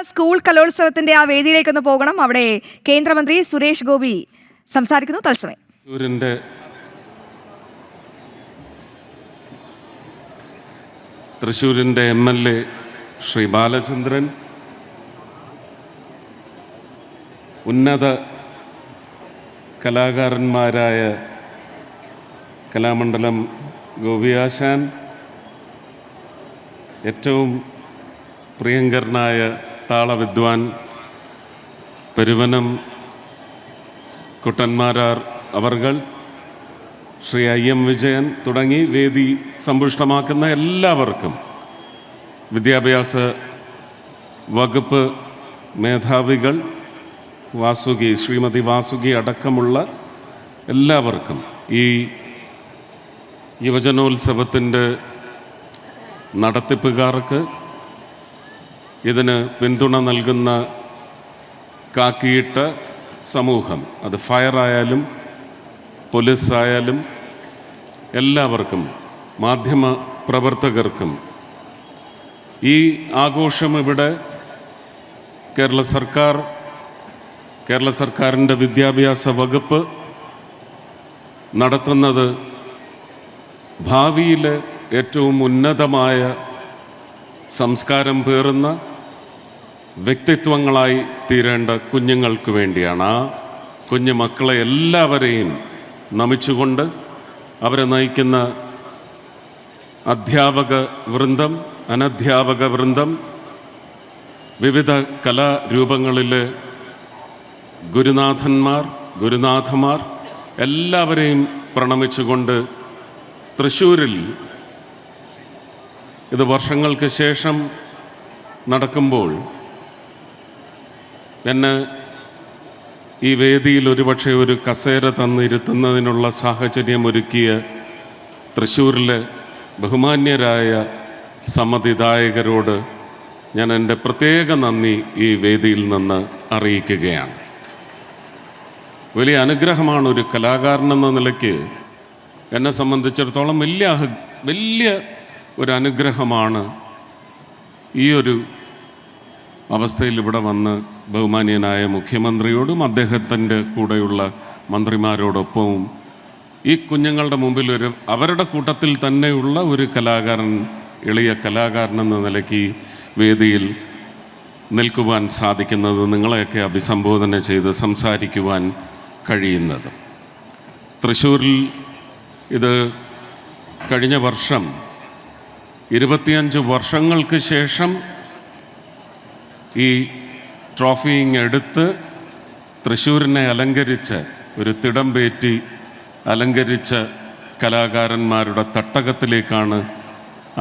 School കലോത്സവത്തിന്റെ ആ വേദിയിലേക്കൊന്ന് പോകണം. അവിടെ കേന്ദ്രമന്ത്രി സുരേഷ് ഗോപി സംസാരിക്കുന്നു. തത്സമയം തൃശ്ശൂരിൻ്റെ MLA ശ്രീ ബാലചന്ദ്രൻ, ഉന്നത കലാകാരന്മാരായ കലാമണ്ഡലം ഗോപിയാശാൻ, ഏറ്റവും പ്രിയങ്കരനായ താളവിദ്വാൻ പെരുവനം കുട്ടന്മാരാർ അവർകൾ, ശ്രീ IM വിജയൻ തുടങ്ങി വേദി സമ്പുഷ്ടമാക്കുന്ന എല്ലാവർക്കും, വിദ്യാഭ്യാസ വകുപ്പ് മേധാവികൾ, ശ്രീമതി വാസുകി അടക്കമുള്ള എല്ലാവർക്കും, ഈ യുവജനോത്സവത്തിൻ്റെ നടത്തിപ്പുകാർക്ക്, ഇതിന് പിന്തുണ നൽകുന്ന കാക്കിയിട്ട സമൂഹം, അത് ഫയറായാലും പോലീസായാലും എല്ലാവർക്കും, മാധ്യമ പ്രവർത്തകർക്കും, ഈ ആഘോഷം ഇവിടെ കേരള സർക്കാരിൻ്റെ വിദ്യാഭ്യാസ വകുപ്പ് നടത്തുന്നത് ഭാവിയിൽ ഏറ്റവും ഉന്നതമായ സംസ്കാരം പേറുന്ന വ്യക്തിത്വങ്ങളായി തീരേണ്ട കുഞ്ഞുങ്ങൾക്ക് വേണ്ടിയാണ്. ആ കുഞ്ഞു മക്കളെ എല്ലാവരെയും നമിച്ചുകൊണ്ട് അവരെ നയിക്കുന്ന അധ്യാപക വൃന്ദം, അനധ്യാപക വൃന്ദം, വിവിധ കലാരൂപങ്ങളിലെ ഗുരുനാഥന്മാർ എല്ലാവരെയും പ്രണമിച്ചുകൊണ്ട് തൃശ്ശൂരിൽ ഇത് വർഷങ്ങൾക്ക് ശേഷം നടക്കുമ്പോൾ എന്നെ ഈ വേദിയിൽ ഒരുപക്ഷെ ഒരു കസേര തന്നിരുത്തുന്നതിനുള്ള സാഹചര്യം ഒരുക്കിയ തൃശ്ശൂരിലെ ബഹുമാന്യരായ സമ്മതിദായകരോട് ഞാൻ എൻ്റെ പ്രത്യേക നന്ദി ഈ വേദിയിൽ നിന്ന് അറിയിക്കുകയാണ്. വലിയ അനുഗ്രഹമാണ് ഒരു കലാകാരനെന്ന നിലയ്ക്ക് എന്നെ സംബന്ധിച്ചിടത്തോളം വലിയ ഒരു അനുഗ്രഹമാണ് ഈ ഒരു അവസ്ഥയിൽ ഇവിടെ വന്ന് ബഹുമാന്യനായ മുഖ്യമന്ത്രിയോടും അദ്ദേഹത്തിൻ്റെ കൂടെയുള്ള മന്ത്രിമാരോടൊപ്പവും ഈ കുഞ്ഞുങ്ങളുടെ മുമ്പിൽ അവരുടെ കൂട്ടത്തിൽ തന്നെയുള്ള ഒരു കലാകാരൻ, എളിയ കലാകാരനെന്ന നിലയ്ക്ക് വേദിയിൽ നിൽക്കുവാൻ സാധിക്കുന്നത്, നിങ്ങളെയൊക്കെ അഭിസംബോധന ചെയ്ത് സംസാരിക്കുവാൻ കഴിയുന്നത്. തൃശ്ശൂരിൽ ഇത് കഴിഞ്ഞ വർഷം 25 വർഷങ്ങൾക്ക് ശേഷം ഈ ട്രോഫിങ് എടുത്ത് തൃശ്ശൂരിനെ അലങ്കരിച്ച് ഒരു തിടമ്പേറ്റി അലങ്കരിച്ച കലാകാരന്മാരുടെ തട്ടകത്തിലേക്കാണ്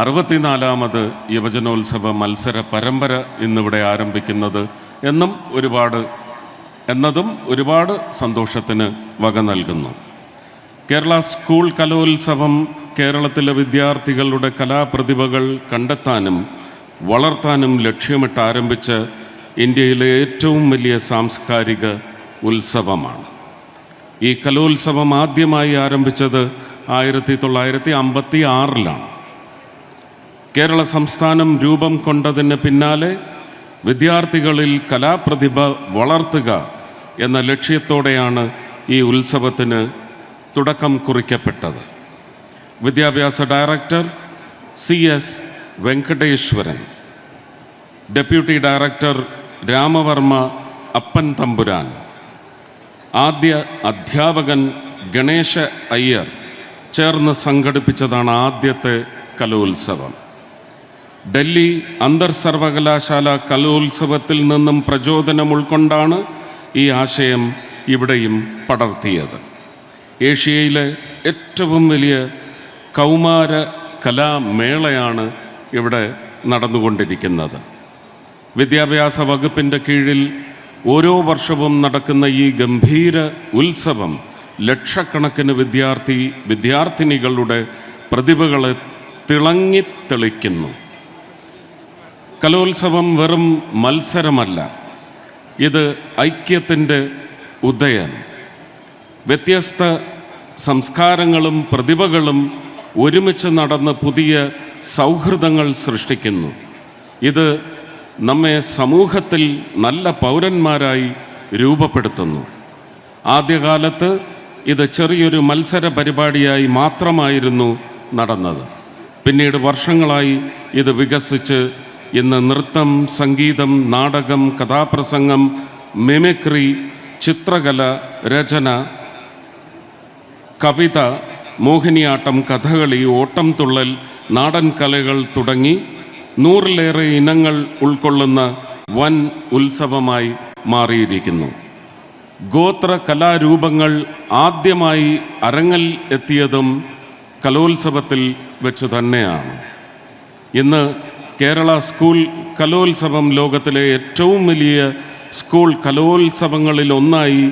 64ാമത് യുവജനോത്സവ മത്സര പരമ്പര ഇന്നിവിടെ ആരംഭിക്കുന്നത് എന്നതും ഒരുപാട് സന്തോഷത്തിന് വക നൽകുന്നു. കേരള സ്കൂൾ കലോത്സവം കേരളത്തിലെ വിദ്യാർത്ഥികളുടെ കലാപ്രതിഭകൾ കണ്ടെത്താനും വളർത്താനും ലക്ഷ്യമിട്ട് ആരംഭിച്ച ഇന്ത്യയിലെ ഏറ്റവും വലിയ സാംസ്കാരിക ഉത്സവമാണ്. ഈ കലോത്സവം ആദ്യമായി ആരംഭിച്ചത് 1956-ലാണ്. കേരള സംസ്ഥാനം രൂപം കൊണ്ടതിന് പിന്നാലെ വിദ്യാർത്ഥികളിൽ കലാപ്രതിഭ വളർത്തുക എന്ന ലക്ഷ്യത്തോടെയാണ് ഈ ഉത്സവത്തിന് തുടക്കം കുറിക്കപ്പെട്ടത്. വിദ്യാഭ്യാസ director CS Venkateswaran, deputy director Ramavarma അപ്പൻ തമ്പുരാൻ, ആദ്യ അധ്യാപകൻ ഗണേശ അയ്യർ ചേർന്ന് സംഘടിപ്പിച്ചതാണ് ആദ്യത്തെ കലോത്സവം. ഡൽഹി അന്തർ സർവകലാശാല കലോത്സവത്തിൽ നിന്നും പ്രചോദനം ഉൾക്കൊണ്ടാണ് ഈ ആശയം ഇവിടെയും പടർത്തിയത്. ഏഷ്യയിലെ ഏറ്റവും വലിയ കൗമാര കലാമേളയാണ് ഇവിടെ നടന്നുകൊണ്ടിരിക്കുന്നത്. വിദ്യാഭ്യാസ വകുപ്പിൻ്റെ കീഴിൽ ഓരോ വർഷവും നടക്കുന്ന ഈ ഗംഭീര ഉത്സവം ലക്ഷക്കണക്കിന് വിദ്യാർത്ഥിനികളുടെ പ്രതിഭകളെ തെളിക്കുന്നു. കലോത്സവം വെറും മത്സരമല്ല, ഇത് ഐക്യത്തിൻ്റെ ഉദയം. വ്യത്യസ്ത സംസ്കാരങ്ങളും പ്രതിഭകളും ഒരുമിച്ച് നടന്ന് പുതിയ സൗഹൃദങ്ങൾ സൃഷ്ടിക്കുന്നു. ഇത് നമ്മെ സമൂഹത്തിൽ നല്ല പൗരന്മാരായി രൂപപ്പെടുത്തുന്നു. ആദ്യകാലത്ത് ഇത് ചെറിയൊരു മത്സര പരിപാടിയായി മാത്രമായിരുന്നു നടന്നത്. പിന്നീട് വർഷങ്ങളായി ഇത് വികസിച്ച് ഇന്ന് നൃത്തം, സംഗീതം, നാടകം, കഥാപ്രസംഗം, മിമിക്രി, ചിത്രകല, രചന, കവിത, മോഹിനിയാട്ടം, കഥകളി, ഓട്ടംതുള്ളൽ, നാടൻ കലകൾ തുടങ്ങി 100-ലേറെ ഇനങ്ങൾ ഉൾക്കൊള്ളുന്ന വൻ ഉത്സവമായി മാറിയിരിക്കുന്നു. ഗോത്ര കലാരൂപങ്ങൾ ആദ്യമായി അരങ്ങിൽ എത്തിയതും കലോത്സവത്തിൽ വെച്ചു തന്നെയാണ്. ഇന്ന് കേരള സ്കൂൾ കലോത്സവം ലോകത്തിലെ ഏറ്റവും വലിയ സ്കൂൾ കലോത്സവങ്ങളിൽ ഒന്നായി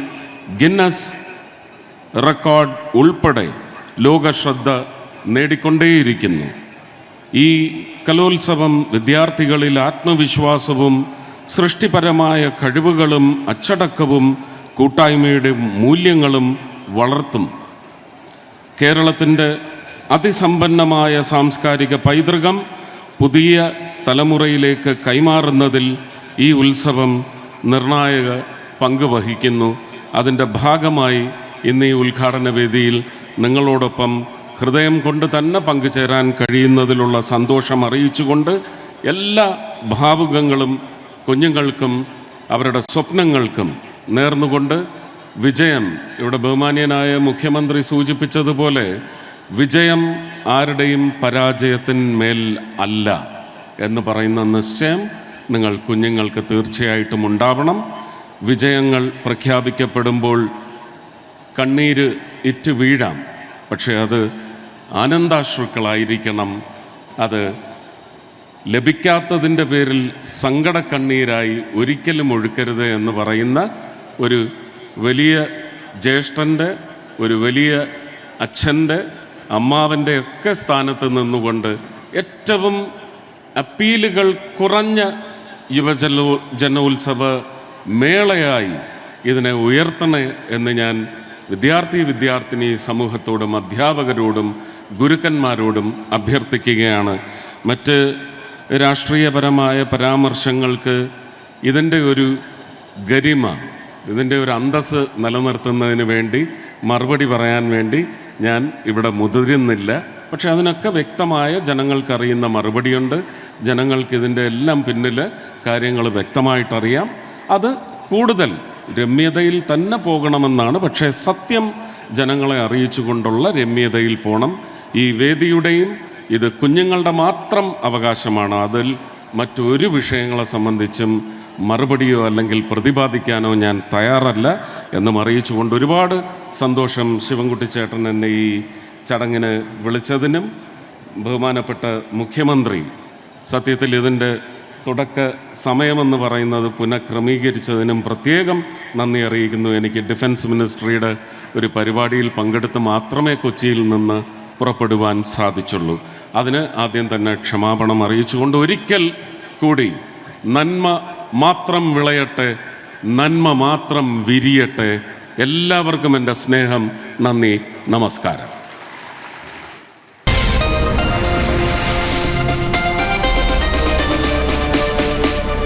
ഗിന്നസ് റെക്കോർഡ് ഉൾപ്പെടെ ലോകശ്രദ്ധ നേടിക്കൊണ്ടേയിരിക്കുന്നു. ഈ കലോത്സവം വിദ്യാർത്ഥികളിൽ ആത്മവിശ്വാസവും സൃഷ്ടിപരമായ കഴിവുകളും അച്ചടക്കവും കൂട്ടായ്മയുടെ മൂല്യങ്ങളും വളർത്തും. കേരളത്തിൻ്റെ അതിസമ്പന്നമായ സാംസ്കാരിക പൈതൃകം പുതിയ തലമുറയിലേക്ക് കൈമാറുന്നതിൽ ഈ ഉത്സവം നിർണായക പങ്ക് വഹിക്കുന്നു. അതിൻ്റെ ഭാഗമായി ഇന്ന് ഈ ഉദ്ഘാടന വേദിയിൽ നിങ്ങളോടൊപ്പം ഹൃദയം കൊണ്ട് തന്നെ പങ്കുചേരാൻ കഴിയുന്നതിലുള്ള സന്തോഷം അറിയിച്ചുകൊണ്ട് എല്ലാ ഭാവുകങ്ങളും കുഞ്ഞുങ്ങൾക്കും അവരുടെ സ്വപ്നങ്ങൾക്കും നേർന്നുകൊണ്ട് വിജയം, ഇവിടെ ബഹുമാന്യനായ മുഖ്യമന്ത്രി സൂചിപ്പിച്ചതുപോലെ, വിജയം ആരുടെയും പരാജയത്തിന്മേൽ അല്ല എന്ന് പറയുന്ന നിശ്ചയം നിങ്ങൾ കുഞ്ഞുങ്ങൾക്ക് തീർച്ചയായിട്ടും ഉണ്ടാവണം. വിജയങ്ങൾ പ്രഖ്യാപിക്കപ്പെടുമ്പോൾ കണ്ണീര് ഇറ്റ് വീഴാം, പക്ഷേ അത് ആനന്ദാശ്രുക്കളായിരിക്കണം. അത് ലഭിക്കാത്തതിൻ്റെ പേരിൽ സങ്കടക്കണ്ണീരായി ഒരിക്കലും ഒഴുക്കരുത് എന്ന് പറയുന്ന ഒരു വലിയ ജ്യേഷ്ഠൻ്റെ, ഒരു വലിയ അച്ഛൻ്റെ, അമ്മാവൻ്റെ ഒക്കെ സ്ഥാനത്ത് നിന്നുകൊണ്ട് ഏറ്റവും അപ്പീലുകൾ കുറഞ്ഞ യുവജനോത്സവ മേളയായി ഇതിനെ ഉയർത്തണേ എന്ന് ഞാൻ വിദ്യാർത്ഥിനി സമൂഹത്തോടും അധ്യാപകരോടും ഗുരുക്കന്മാരോടും അഭ്യർത്ഥിക്കുകയാണ്. മറ്റ് രാഷ്ട്രീയപരമായ പരാമർശങ്ങൾക്ക് ഇതിൻ്റെ ഒരു ഗരിമ, ഇതിൻ്റെ ഒരു അന്തസ്സ് നിലനിർത്തുന്നതിന് വേണ്ടി മറുപടി പറയാൻ വേണ്ടി ഞാൻ ഇവിടെ മുതിരുന്നില്ല. പക്ഷെ അതിനൊക്കെ വ്യക്തമായ ജനങ്ങൾക്കറിയുന്ന മറുപടിയുണ്ട്. ജനങ്ങൾക്ക് ഇതിൻ്റെ എല്ലാം പിന്നിൽ കാര്യങ്ങൾ വ്യക്തമായിട്ടറിയാം. അത് കൂടുതൽ രമ്യതയിൽ തന്നെ പോകണമെന്നാണ്. പക്ഷേ സത്യം ജനങ്ങളെ അറിയിച്ചുകൊണ്ടുള്ള രമ്യതയിൽ പോകണം. ഈ വേദിയുടെയും ഇത് കുഞ്ഞുങ്ങളുടെ മാത്രം അവകാശമാണ്. അതിൽ മറ്റൊരു വിഷയങ്ങളെ സംബന്ധിച്ചും മറുപടിയോ അല്ലെങ്കിൽ പ്രതിപാദിക്കാനോ ഞാൻ തയ്യാറല്ല എന്നും അറിയിച്ചുകൊണ്ട് ഒരുപാട് സന്തോഷം ശിവൻകുട്ടി ചേട്ടൻ എന്നെ ഈ ചടങ്ങിന് വിളിച്ചതിനും ബഹുമാനപ്പെട്ട മുഖ്യമന്ത്രി സത്യത്തിൽ ഇതിൻ്റെ തുടക്ക സമയമെന്ന് പറയുന്നത് പുനഃക്രമീകരിച്ചതിനും പ്രത്യേകം നന്ദി അറിയിക്കുന്നു. എനിക്ക് ഡിഫൻസ് മിനിസ്ട്രിയുടെ ഒരു പരിപാടിയിൽ പങ്കെടുത്ത് മാത്രമേ കൊച്ചിയിൽ നിന്ന് പുറപ്പെടുവാൻ സാധിച്ചുള്ളൂ. അതിന് ആദ്യം തന്നെ ക്ഷമാപണം അറിയിച്ചുകൊണ്ട് ഒരിക്കൽ കൂടി നന്മ മാത്രം വിളയട്ടെ, നന്മ മാത്രം വിരിയട്ടെ. എല്ലാവർക്കും എൻ്റെ സ്നേഹം, നന്ദി, നമസ്കാരം.